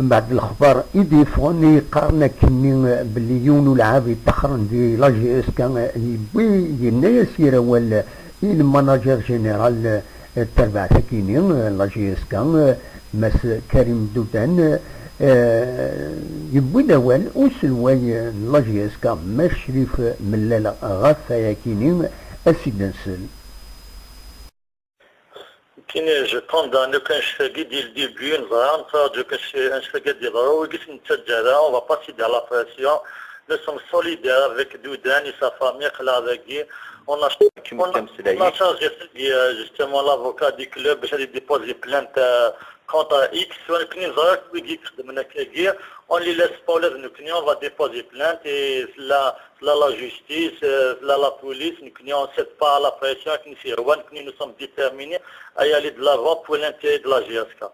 من بعد الأخبار يضيفون يقارن كني بالليون والعاب يتخرن دي لا جي اس كان يبوي الناس يروال الماناجر جينيرال التربع تكيني لا جي اس كان مس كريم دودان يبوي الاول وسلواي لا جي اس كان مشرف ملالا غاثا يكيني اسيدنسل كاين جو كوندان كان شفاقي ديال الديبي نظام جو كان شفاقي ديال الروي قلت نتجارة اون فا با سيدي على بريسيون nous sommes solidaires avec Doudan et sa famille Klavegi. On a chargé justement l'avocat du club, j'ai déposé plainte contre X. On les laisse pas, on va déposer plainte et là la justice, là la police, on ne cède pas à la pression, nous sommes déterminés à y aller de l'avant pour l'intérêt de la GSK.